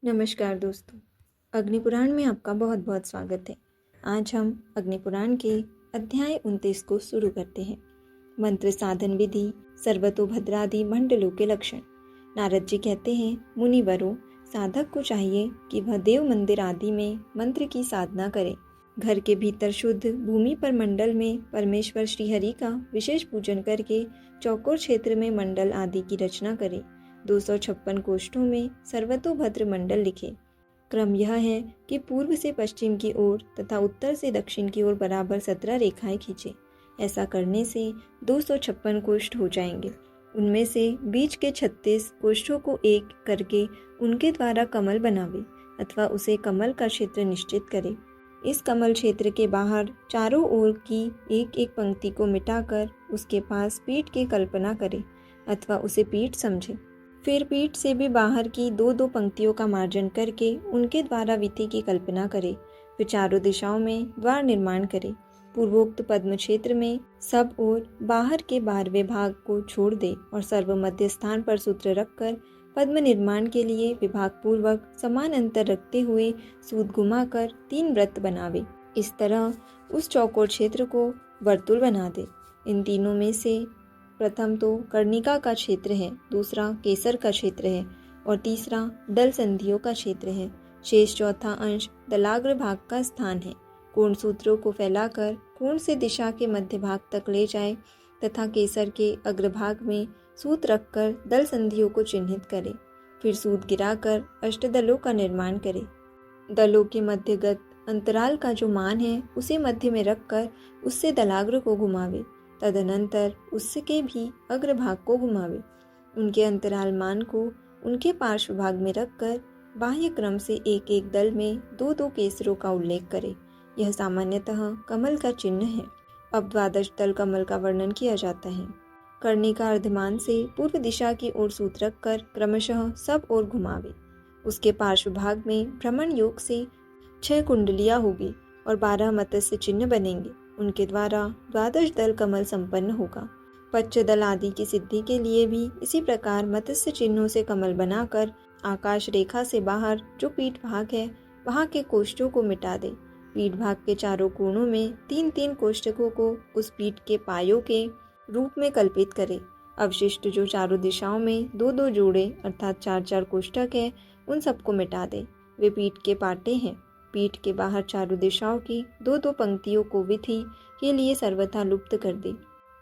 नमस्कार दोस्तों, अग्निपुराण में आपका बहुत बहुत स्वागत है। आज हम अग्निपुराण के अध्याय 29 को शुरू करते हैं। मंत्र साधन विधि, सर्वतोभद्रादि मंडलों के लक्षण। नारद जी कहते हैं, मुनिवरों, साधक को चाहिए कि वह देव मंदिर आदि में मंत्र की साधना करे। घर के भीतर शुद्ध, भूमि पर मंडल में परमेश्वर श्रीहरि का विशेष पूजन करके चौकोर क्षेत्र में मंडल आदि की रचना करे। 256 कोष्ठों में सर्वतोभद्र मंडल लिखे। क्रम यह है कि पूर्व से पश्चिम की ओर तथा उत्तर से दक्षिण की ओर बराबर 17 रेखाएं खींचे। ऐसा करने से 256 कोष्ठ हो जाएंगे। उनमें से बीच के 36 कोष्ठों को एक करके उनके द्वारा कमल बनावे अथवा उसे कमल का क्षेत्र निश्चित करे। इस कमल क्षेत्र के बाहर चारों ओर की एक एक पंक्ति को मिटाकर उसके पास पीठ की कल्पना करे अथवा उसे पीठ समझे। फिर पीठ से भी बाहर की दो दो पंक्तियों का मार्जन करके उनके द्वारा विधि की कल्पना करे। फिर चारों दिशाओं में द्वार निर्माण करे। पूर्वोक्त पद्म क्षेत्र में सब ओर बाहर के 12वें भाग को छोड़ दे और सर्व मध्य स्थान पर सूत्र रखकर पद्म निर्माण के लिए विभाग पूर्वक समान अंतर रखते हुए सूत घुमाकर 3 वृत्त बनावे। इस तरह उस चौकोर क्षेत्र को वर्तुल बना दे। इन तीनों में से प्रथम तो कर्णिका का क्षेत्र है, दूसरा केसर का क्षेत्र है और तीसरा दल संधियों का क्षेत्र है। शेष चौथा अंश दलाग्र भाग का स्थान है। कोण सूत्रों को फैलाकर कोण से दिशा के मध्य भाग तक ले जाए तथा केसर के अग्रभाग में सूत रखकर दल संधियों को चिन्हित करे। फिर सूत गिराकर अष्टदलों का निर्माण करे। दलों के मध्यगत अंतराल का जो मान है उसे मध्य में रखकर उससे दलाग्र को घुमावे। तदनंतर उसके भी अग्रभाग को घुमावे। उनके अंतराल मान को उनके पार्श्व भाग में रखकर बाह्य क्रम से एक एक दल में 2-2 केसरों का उल्लेख करे। यह सामान्यतः कमल का चिन्ह है। अब 12 दल कमल का वर्णन किया जाता है। कर्णिका अर्धमान से पूर्व दिशा की ओर सूत रखकर क्रमशः सब ओर घुमावे। उसके पार्श्व भाग में भ्रमण योग से 6 कुंडलियां होगी और 12 मत्स्य चिन्ह बनेंगे। उनके द्वारा 12 दल कमल संपन्न होगा। पच्च दल आदि की सिद्धि के लिए भी इसी प्रकार मत्स्य चिन्हों से कमल बनाकर आकाश रेखा से बाहर जो पीठ भाग है वहां के कोष्ठों को मिटा दे। पीठ भाग के चारों कोणों में 3-3 कोष्ठकों को उस पीठ के पायों के रूप में कल्पित करे। अवशिष्ट जो चारों दिशाओं में 2-2 जोड़े अर्थात 4-4 कोष्ठक है उन सबको मिटा दे। वे पीठ के पाटे हैं। पीठ के बाहर चारों दिशाओं की 2-2 पंक्तियों को विधि के लिए सर्वथा लुप्त कर दे।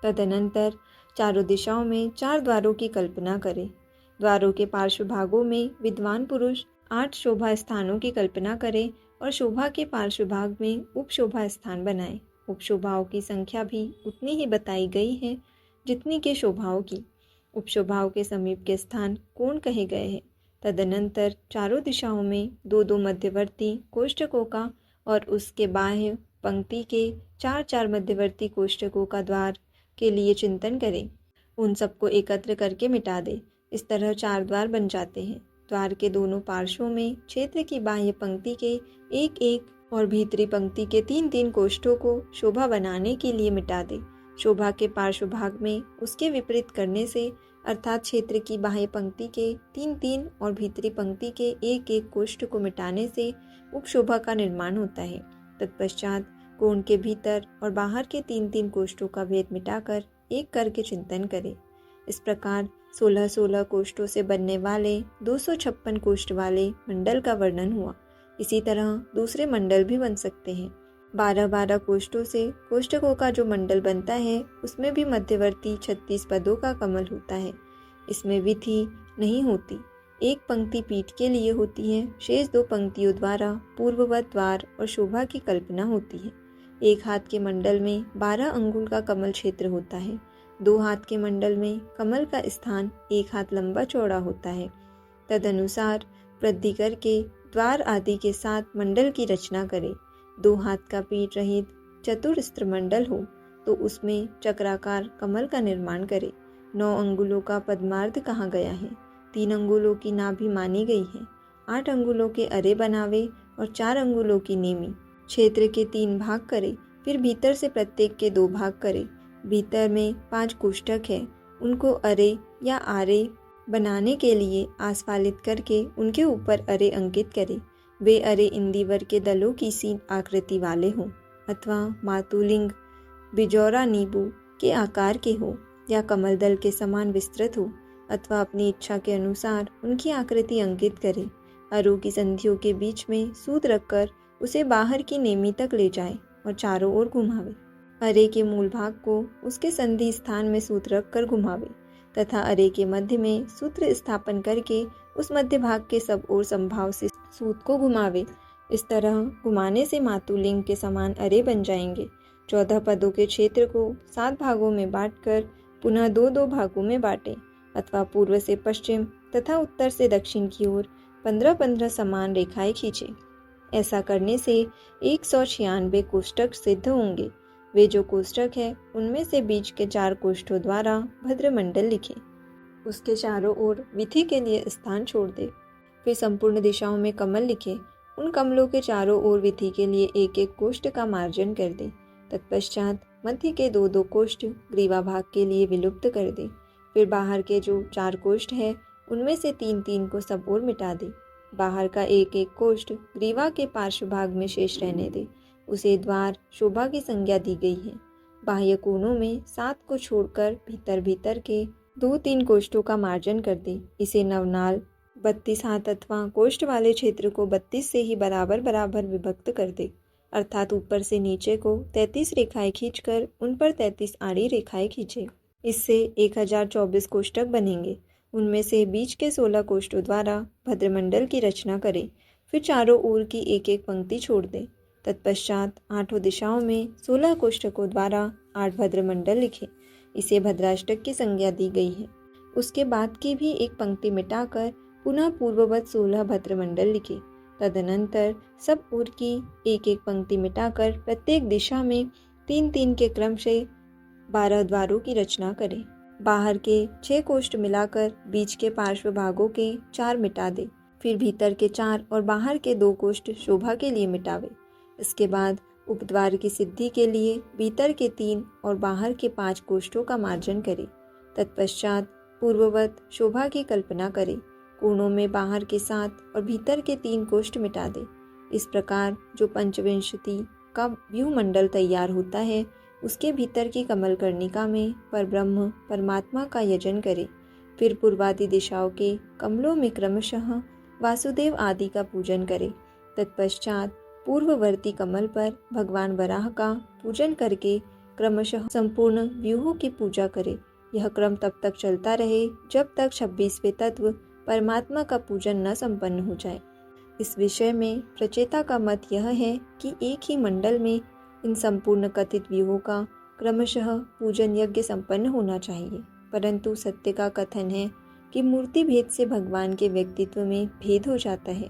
तदनंतर चारों दिशाओं में 4 द्वारों की कल्पना करे। द्वारों के पार्श्व भागों में विद्वान पुरुष 8 शोभा स्थानों की कल्पना करे और शोभा के पार्श्व भाग में उपशोभा स्थान बनाए। उपशोभाओं की संख्या भी उतनी ही बताई गई है जितनी के शोभाओं की। उपशोभाओं के समीप के स्थान कोण कहे गए हैं। तदनंतर चारों दिशाओं में 2-2 मध्यवर्ती कोष्ठकों का और उसके बाह्य पंक्ति के 4-4 मध्यवर्ती कोष्ठकों का द्वार के लिए चिंतन करें। उन सबको एकत्र करके मिटा दे। इस तरह 4 द्वार बन जाते हैं। द्वार के दोनों पार्श्वों में क्षेत्र की बाह्य पंक्ति के 1-1 और भीतरी पंक्ति के 3-3 कोष्ठों को शोभा बनाने के लिए मिटा दे। शोभा के पार्श्व भाग में उसके विपरीत करने से अर्थात क्षेत्र की बाह्य पंक्ति के 3-3 और भीतरी पंक्ति के 1-1 कोष्ठ को मिटाने से उपशोभा का निर्माण होता है। तत्पश्चात कोण के भीतर और बाहर के 3-3 कोष्ठों का भेद मिटाकर एक करके चिंतन करे। इस प्रकार 16-16 कोष्ठों से बनने वाले 256 कोष्ठ वाले मंडल का वर्णन हुआ। इसी तरह दूसरे मंडल भी बन सकते हैं। 12-12 कोष्ठों से कोष्ठकों का जो मंडल बनता है उसमें भी मध्यवर्ती 36 पदों का कमल होता है। इसमें विधि नहीं होती। एक पंक्ति पीठ के लिए होती है। शेष 2 पंक्तियों द्वारा पूर्ववत द्वार और शोभा की कल्पना होती है। एक हाथ के मंडल में 12 अंगुल का कमल क्षेत्र होता है। 2 हाथ के मंडल में कमल का स्थान 1 हाथ लंबा चौड़ा होता है। तदनुसार वृद्धि करके द्वार आदि के साथ मंडल की रचना करे। 2 हाथ का पीठ रहित चतुरस्त्र मंडल हो तो उसमें चक्राकार कमल का निर्माण करे। 9 अंगुलों का पद्मार्ध कहा गया है। 3 अंगुलों की नाभि मानी गई है। 8 अंगुलों के अरे बनावे और 4 अंगुलों की नेमी। क्षेत्र के 3 भाग करे। फिर भीतर से प्रत्येक के 2 भाग करे। भीतर में 5 कोष्ठक है, उनको अरे या आरे बनाने के लिए आस्फालित करके उनके ऊपर अरे अंकित करें। वे अरे इंदिवर के दलों की सी आकृति वाले हों अथवा मातुलिंग बिजौरा नींबू के आकार के हो या कमल दल के समान विस्तृत हो अथवा अपनी इच्छा के अनुसार उनकी आकृति अंकित करें। अरों की संधियों के बीच में सूत रखकर उसे बाहर की नेमी तक ले जाए और चारों ओर घुमावे। अरे के मूल भाग को उसके संधि स्थान में सूत रख कर घुमावे तथा अरे के मध्य में सूत्र स्थापन करके उस मध्य भाग के सब ओर संभाव से सूत को घुमावे। इस तरह घुमाने से मातुलिंग के समान अरे बन जाएंगे। 14 पदों के क्षेत्र को 7 भागों में बांटकर पुनः 2-2 भागों में बांटें अथवा पूर्व से पश्चिम तथा उत्तर से दक्षिण की ओर 15-15 समान रेखाएं खींचे। ऐसा करने से 196 कोष्ठक सिद्ध होंगे। वे जो कोष्ठक है उनमें से बीच के 4 कोष्ठों द्वारा भद्रमंडल लिखें। उसके चारों ओर विधि के लिए स्थान छोड़ दे। फिर संपूर्ण दिशाओं में कमल लिखे। उन कमलों के चारों ओर विधि के लिए 1-1 कोष्ठ का मार्जन कर दे। तत्पश्चात मध्य के 2-2 कोष्ठ ग्रीवा भाग के लिए विलुप्त कर दे। फिर बाहर के जो 4 कोष्ठ है उनमें से 3-3 को सब ओर मिटा दे। बाहर का 1-1 कोष्ठ ग्रीवा के पार्श्व भाग में शेष रहने दे। उसे द्वार शोभा की संज्ञा दी गई है। बाह्य कोनों में 7 को छोड़कर भीतर भीतर के 2-3 कोष्ठों का मार्जन कर दे। इसे नवनाल 32 हाथ अथवा कोष्ठ वाले क्षेत्र को 32 से ही बराबर बराबर विभक्त कर दे, अर्थात ऊपर से नीचे को 33 रेखाएं खींचकर उन पर 33 आड़ी रेखाएं खींचे। इससे 1024 कोष्ठक बनेंगे। उनमें से बीच के 16 कोष्ठों द्वारा भद्रमंडल की रचना करें। फिर चारों ओर की 1-1 पंक्ति छोड़ दें। तत्पश्चात 8 दिशाओं में 16 कोष्ठकों द्वारा 8 भद्रमंडल लिखे। इसे भद्राष्टक की संज्ञा दी गई है। उसके बाद की भी एक पंक्ति मिटाकर पुनः पूर्ववत 16 भद्रमंडल लिखे। तदनंतर सब ओर की 1-1 पंक्ति मिटाकर प्रत्येक दिशा में 3-3 के क्रम से 12 द्वारों की रचना करें। बाहर के 6 कोष्ठ मिलाकर बीच के पार्श्व भागों के 4 मिटा दे। फिर भीतर के 4 और बाहर के 2 कोष्ठ शोभा के लिए मिटावे। इसके बाद उपद्वार की सिद्धि के लिए भीतर के 3 और बाहर के 5 कोष्ठों का मार्जन करे। तत्पश्चात पूर्ववत शोभा की कल्पना करे। कोणों में बाहर के 7 और भीतर के 3 कोष्ठ मिटा दे। इस प्रकार जो पंचविंशति का व्यूह मंडल तैयार होता है उसके भीतर की कमल कर्णिका में परब्रह्म परमात्मा का यजन करे। फिर पूर्वादि दिशाओं के कमलों में क्रमशः वासुदेव आदि का पूजन करे। तत्पश्चात पूर्ववर्ती कमल पर भगवान वराह का पूजन करके क्रमशः संपूर्ण व्यूहों की पूजा करे। यह क्रम तब तक चलता रहे जब तक 26वें तत्व परमात्मा का पूजन न संपन्न हो जाए। इस विषय में प्रचेता का मत यह है कि एक ही मंडल में इन संपूर्ण कथित व्यूहों का क्रमशः पूजन यज्ञ संपन्न होना चाहिए, परंतु सत्य का कथन है कि मूर्ति भेद से भगवान के व्यक्तित्व में भेद हो जाता है,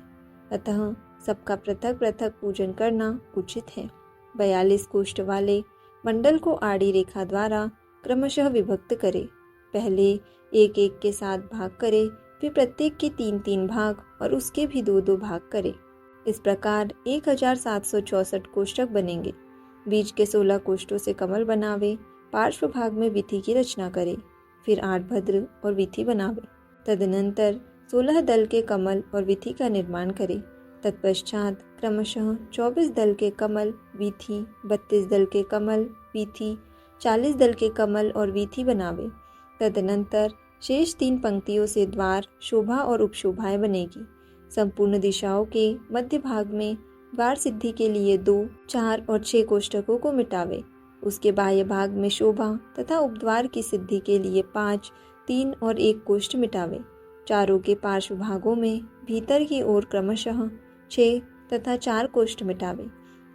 अतः सबका पृथक पृथक पूजन करना उचित है। 42 कोष्ठ वाले मंडल को आड़ी रेखा द्वारा क्रमशः विभक्त करे। पहले 1-1 के 7 भाग करे, फिर प्रत्येक के 3-3 भाग और उसके भी 2-2 भाग करे। इस प्रकार 1764 कोष्ठक बनेंगे। बीच के 16 कोष्ठों से कमल बनावे। पार्श्व भाग में विधि की रचना करे। फिर 8 भद्र और विधि बनावे। तदनंतर 16 दल के कमल और विधि का निर्माण करे। तत्पश्चात क्रमशः 24 दल के कमल विधि, 32 दल के कमल विधि, 40 दल के कमल और विधि बनावे। तदनंतर शेष 3 पंक्तियों से द्वार शोभा और उपशोभाएं बनेगी। संपूर्ण दिशाओं के मध्य भाग में द्वार सिद्धि के लिए 2, 4 और 6 कोष्ठकों को मिटावे। उसके बाह्य भाग में शोभा तथा उपद्वार की सिद्धि के लिए 5, 3 और 1 कोष्ठ मिटावे। चारों के पार्श्व भागों में भीतर की ओर क्रमशः 6 तथा 4 कोष्ठ मिटावे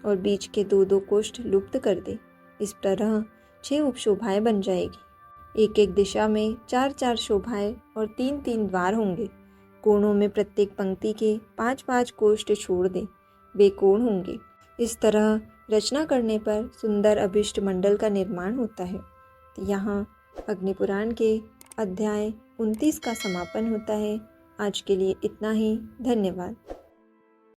और बीच के 2-2 कोष्ठ लुप्त कर दे। इस तरह 6 उपशोभाएं बन जाएगी। 1-1 दिशा में 4-4 शोभाएं और 3-3 द्वार होंगे। कोणों में प्रत्येक पंक्ति के 5-5 कोष्ठ छोड़ दें, वे कोण होंगे। इस तरह रचना करने पर सुंदर अभिष्ट मंडल का निर्माण होता है। यहाँ अग्निपुराण के अध्याय 29 का समापन होता है। आज के लिए इतना ही। धन्यवाद।